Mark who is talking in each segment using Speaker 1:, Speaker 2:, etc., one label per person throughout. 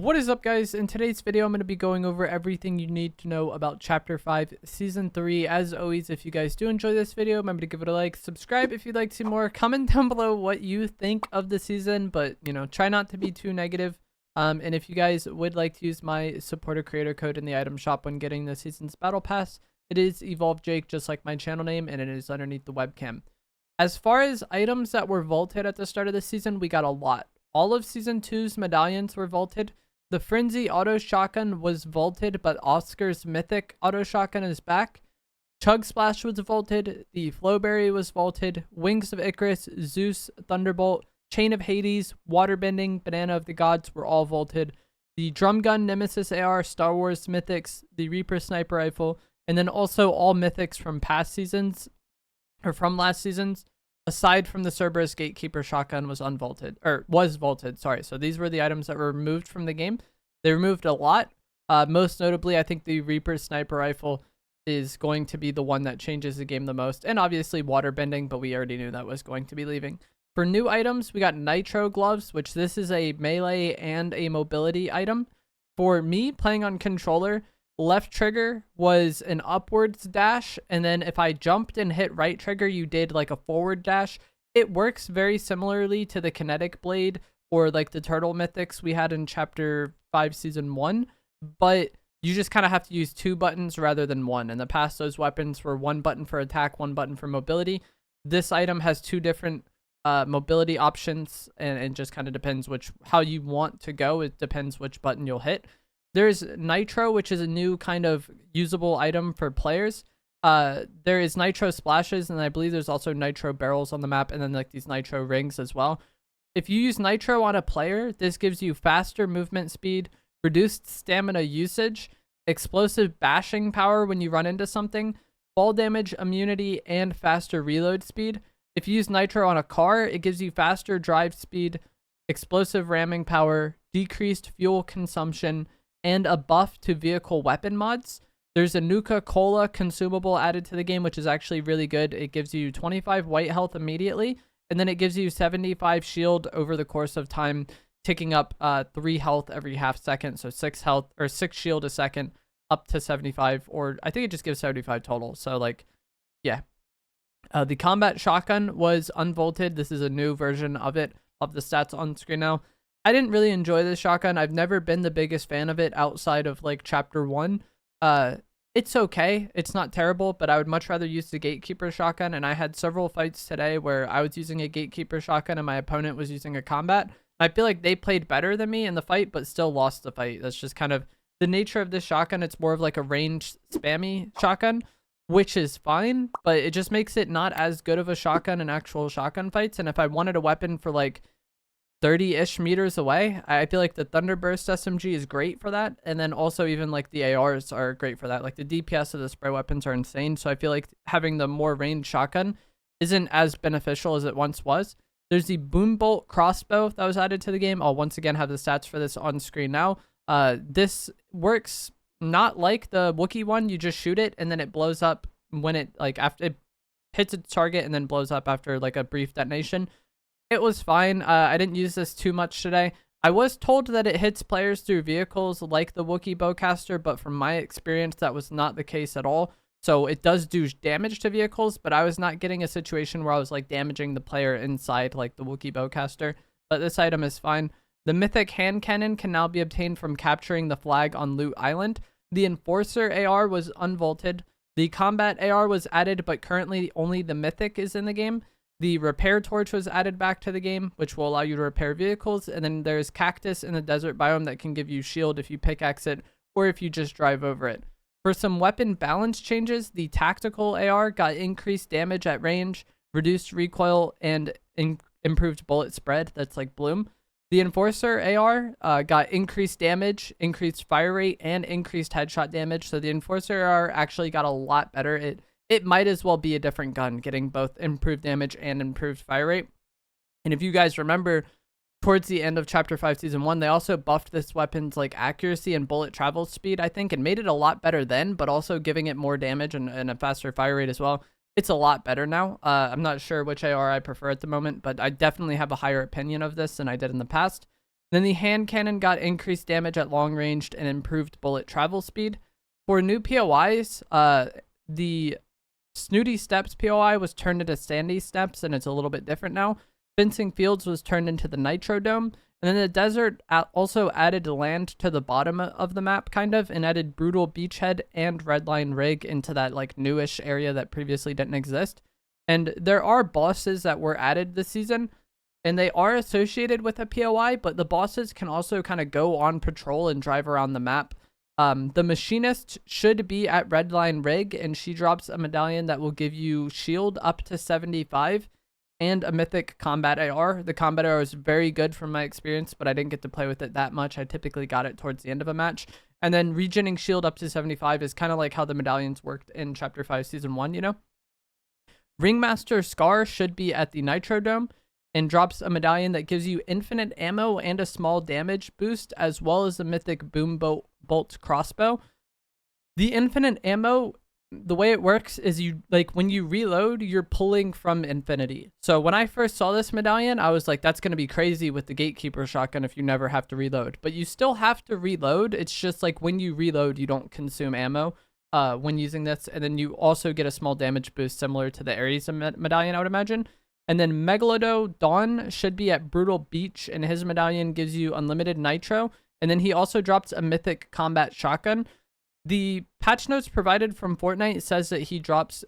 Speaker 1: What is up, guys? In today's video, I'm going to be going over everything you need to know about Chapter 5, Season 3. As always, if you guys do enjoy this video, remember to give it a like, subscribe if you'd like to see more, comment down below what you think of the season, but, try not to be too negative. And if you guys would like to use my supporter creator code in the item shop when getting the season's battle pass, it is EvolveJake, just like my channel name, and it is underneath the webcam. As far as items that were vaulted at the start of the season, we got a lot. All of Season 2's medallions were vaulted. The Frenzy auto shotgun was vaulted, but Oscar's mythic auto shotgun is back. Chug Splash was vaulted. The Flowberry was vaulted. Wings of Icarus, Zeus, Thunderbolt, Chain of Hades, Waterbending, Banana of the Gods were all vaulted. The Drum Gun, Nemesis AR, Star Wars Mythics, the Reaper Sniper Rifle, and then also all Mythics from past seasons, or from last seasons, aside from the Cerberus Gatekeeper shotgun was vaulted, sorry. So these were the items that were removed from the game. They removed a lot. Most notably, I think the Reaper Sniper Rifle is going to be the one that changes the game the most. And obviously Waterbending, but we already knew that was going to be leaving. For new items, we got Nitro Gloves, which this is a melee and a mobility item. For me, playing on controller, left trigger was an upwards dash, and then if I jumped and hit right trigger, you did like a forward dash. It works very similarly to the kinetic blade or like the turtle mythics we had in Chapter 5 Season 1, but you just kind of have to use two buttons rather than one. In the past, those weapons were one button for attack, one button for mobility. This item has two different mobility options, and it just kind of depends how you want to go. It depends which button you'll hit. There's Nitro, which is a new kind of usable item for players. There is Nitro Splashes, and I believe there's also Nitro Barrels on the map, and then like these Nitro Rings as well. If you use Nitro on a player, this gives you faster movement speed, reduced stamina usage, explosive bashing power when you run into something, fall damage immunity, and faster reload speed. If you use Nitro on a car, it gives you faster drive speed, explosive ramming power, decreased fuel consumption, and a buff to vehicle weapon mods. There's a Nuka-Cola consumable added to the game, which is actually really good. It gives you 25 white health immediately, and then it gives you 75 shield over the course of time, ticking up 3 health every half second, so 6 health or 6 shield a second, up to 75, or I think it just gives 75 total. So like, yeah. The combat shotgun was unvaulted. This is a new version of it, of the stats on screen now. I didn't really enjoy this shotgun. I've never been the biggest fan of it outside of like Chapter 1. It's okay. It's not terrible, but I would much rather use the Gatekeeper shotgun. And I had several fights today where I was using a Gatekeeper shotgun and my opponent was using a combat. I feel like they played better than me in the fight, but still lost the fight. That's just kind of the nature of this shotgun. It's more of like a ranged spammy shotgun, which is fine, but it just makes it not as good of a shotgun in actual shotgun fights. And if I wanted a weapon for like 30-ish meters away, I feel like the Thunderburst SMG is great for that. And then also even like the ARs are great for that. Like the DPS of the spray weapons are insane. So I feel like having the more ranged shotgun isn't as beneficial as it once was. There's the Boom Bolt crossbow that was added to the game. I'll once again have the stats for this on screen now. This works not like the Wookiee one. You just shoot it and then it blows up when it like after it hits its target and then blows up after like a brief detonation. It was fine. I didn't use this too much today. I was told that it hits players through vehicles like the Wookiee Bowcaster, but from my experience, that was not the case at all. So it does do damage to vehicles, but I was not getting a situation where I was like damaging the player inside like the Wookiee Bowcaster. But this item is fine. The Mythic Hand Cannon can now be obtained from capturing the flag on Loot Island. The Enforcer AR was unvaulted. The Combat AR was added, but currently only the Mythic is in the game. The Repair Torch was added back to the game, which will allow you to repair vehicles. And then there's Cactus in the desert biome that can give you shield if you pickaxe it or if you just drive over it. For some weapon balance changes, the Tactical AR got increased damage at range, reduced recoil, and improved bullet spread. That's like Bloom. The Enforcer AR got increased damage, increased fire rate, and increased headshot damage. So the Enforcer AR actually got a lot better. It might as well be a different gun, getting both improved damage and improved fire rate. And if you guys remember, towards the end of Chapter 5 Season 1, they also buffed this weapon's like accuracy and bullet travel speed, I think, and made it a lot better then, but also giving it more damage and a faster fire rate as well. It's a lot better now. I'm not sure which AR I prefer at the moment, but I definitely have a higher opinion of this than I did in the past. Then the hand cannon got increased damage at long range and improved bullet travel speed. For new POIs, the Snooty Steps POI was turned into Sandy Steps, and it's a little bit different now. Fencing Fields was turned into the Nitro Dome. And then the desert also added land to the bottom of the map, kind of, and added Brutal Beachhead and Redline Rig into that like newish area that previously didn't exist. And there are bosses that were added this season, and they are associated with a POI, but the bosses can also kind of go on patrol and drive around the map. The Machinist should be at Redline Rig, and she drops a medallion that will give you shield up to 75 and a mythic combat AR. The combat AR is very good from my experience, but I didn't get to play with it that much. I typically got it towards the end of a match. And then regening shield up to 75 is kind of like how the medallions worked in Chapter 5 Season 1, you know? Ringmaster Scar should be at the Nitro Dome and drops a medallion that gives you infinite ammo and a small damage boost, as well as the mythic Boom Bolt crossbow. The infinite ammo, the way it works is you, like, when you reload, you're pulling from infinity. So when I first saw this medallion, I was like, that's going to be crazy with the Gatekeeper shotgun if you never have to reload. But you still have to reload. It's just like when you reload, you don't consume ammo when using this. And then you also get a small damage boost similar to the Ares medallion, I would imagine. And then Megalodo Dawn should be at Brutal Beach, and his medallion gives you unlimited nitro. And then he also drops a mythic combat shotgun. The patch notes provided from Fortnite says that he drops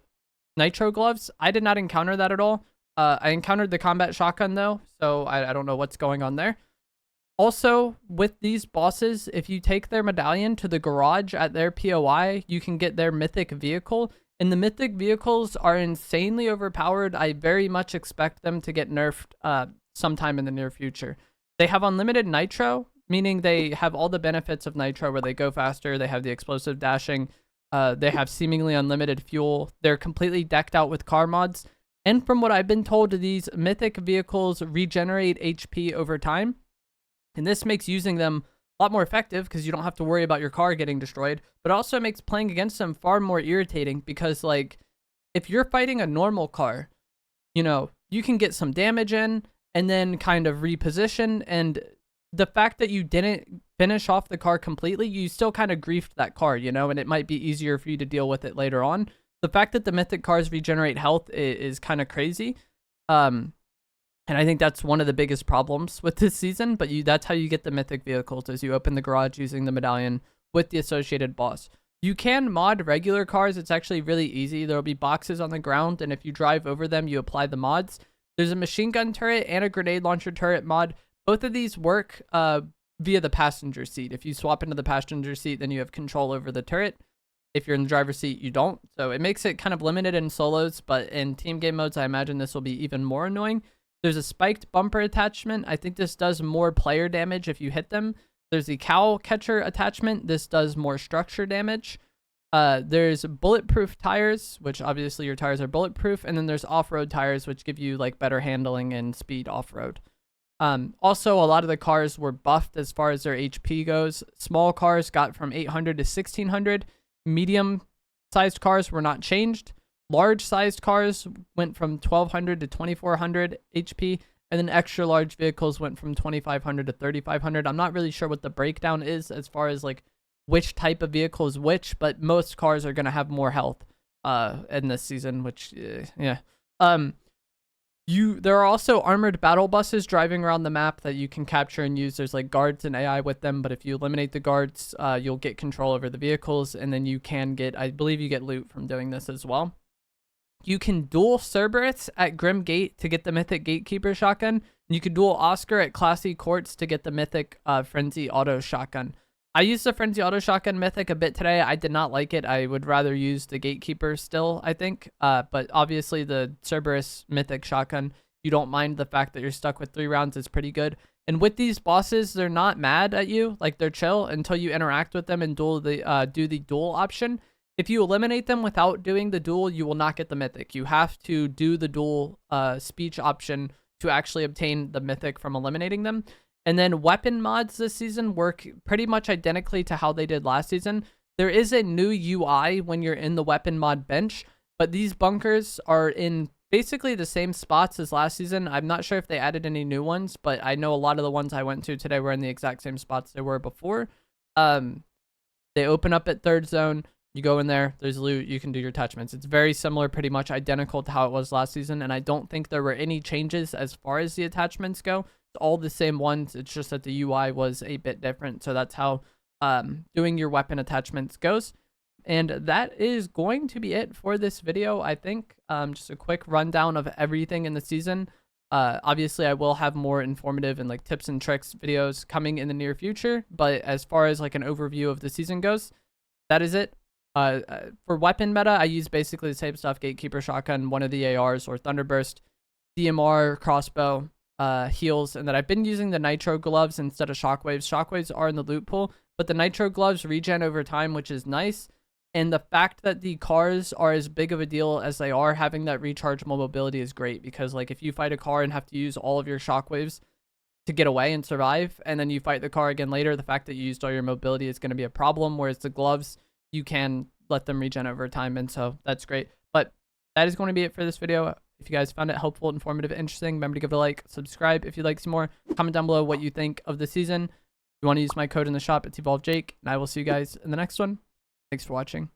Speaker 1: nitro gloves. I did not encounter that at all. I encountered the combat shotgun though, so I don't know what's going on there. Also, with these bosses, if you take their medallion to the garage at their POI, you can get their mythic vehicle. And the mythic vehicles are insanely overpowered. I very much expect them to get nerfed sometime in the near future. They have unlimited nitro, meaning they have all the benefits of nitro where they go faster, they have the explosive dashing, they have seemingly unlimited fuel, they're completely decked out with car mods, and from what I've been told, these mythic vehicles regenerate HP over time, and this makes using them a lot more effective because you don't have to worry about your car getting destroyed, but also makes playing against them far more irritating because, like, if you're fighting a normal car, you know, you can get some damage in and then kind of reposition, and the fact that you didn't finish off the car completely, you still kind of griefed that car, you know, and it might be easier for you to deal with it later on. The fact that the mythic cars regenerate health is kind of crazy. And I think that's one of the biggest problems with this season, but that's how you get the mythic vehicles, is you open the garage using the medallion with the associated boss. You can mod regular cars. It's actually really easy. There will be boxes on the ground, and if you drive over them, you apply the mods. There's a machine gun turret and a grenade launcher turret mod. Both of these work via the passenger seat. If you swap into the passenger seat, then you have control over the turret. If you're in the driver's seat, you don't. So it makes it kind of limited in solos, but in team game modes, I imagine this will be even more annoying. There's a spiked bumper attachment. I think this does more player damage if you hit them. There's the cow catcher attachment. This does more structure damage. There's bulletproof tires, which obviously your tires are bulletproof. And then there's off-road tires, which give you like better handling and speed off-road. Also, a lot of the cars were buffed as far as their HP goes. Small cars got from 800 to 1600. Medium-sized cars were not changed. Large-sized cars went from 1200 to 2400 HP, and then extra large vehicles went from 2500 to 3500. I'm not really sure what the breakdown is as far as like which type of vehicle is which, but most cars are going to have more health in this season, which yeah. There are also armored battle buses driving around the map that you can capture and use. There's like guards and AI with them, but if you eliminate the guards, you'll get control over the vehicles, and then you can get, I believe you get loot from doing this as well. You can duel Cerberus at Grim Gate to get the mythic Gatekeeper shotgun. And you can duel Oscar at Classy Courts to get the mythic Frenzy Auto shotgun. I used the Frenzy Auto shotgun mythic a bit today. I did not like it. I would rather use the Gatekeeper still, I think. But obviously the Cerberus mythic shotgun, you don't mind the fact that you're stuck with 3 rounds, is pretty good. And with these bosses, they're not mad at you. Like, they're chill until you interact with them and do the duel option. If you eliminate them without doing the duel, you will not get the mythic. You have to do the duel speech option to actually obtain the mythic from eliminating them. And then weapon mods this season work pretty much identically to how they did last season. There is a new UI when you're in the weapon mod bench, but these bunkers are in basically the same spots as last season. I'm not sure if they added any new ones, but I know a lot of the ones I went to today were in the exact same spots they were before. They open up at third zone. You go in there, there's loot, you can do your attachments. It's very similar, pretty much identical to how it was last season, and I don't think there were any changes as far as the attachments go. It's all the same ones, it's just that the UI was a bit different, so that's how doing your weapon attachments goes. And that is going to be it for this video, I think. Just a quick rundown of everything in the season. Obviously, I will have more informative and like tips and tricks videos coming in the near future, but as far as like an overview of the season goes, that is it. For weapon meta, I use basically the same stuff: Gatekeeper, Shotgun, one of the ARs, or Thunderburst, DMR, Crossbow, heals, and that I've been using the Nitro Gloves instead of Shockwaves. Shockwaves are in the loot pool, but the Nitro Gloves regen over time, which is nice. And the fact that the cars are as big of a deal as they are, having that rechargeable mobility is great, because like if you fight a car and have to use all of your Shockwaves to get away and survive, and then you fight the car again later, the fact that you used all your mobility is going to be a problem, whereas the gloves, you can let them regen over time, and so that's great. But that is going to be it for this video. If you guys found it helpful, informative, interesting, remember to give it a like, subscribe if you'd like to see more, comment down below what you think of the season. If you want to use my code in the shop, it's EvolveJake, and I will see you guys in the next one. Thanks for watching.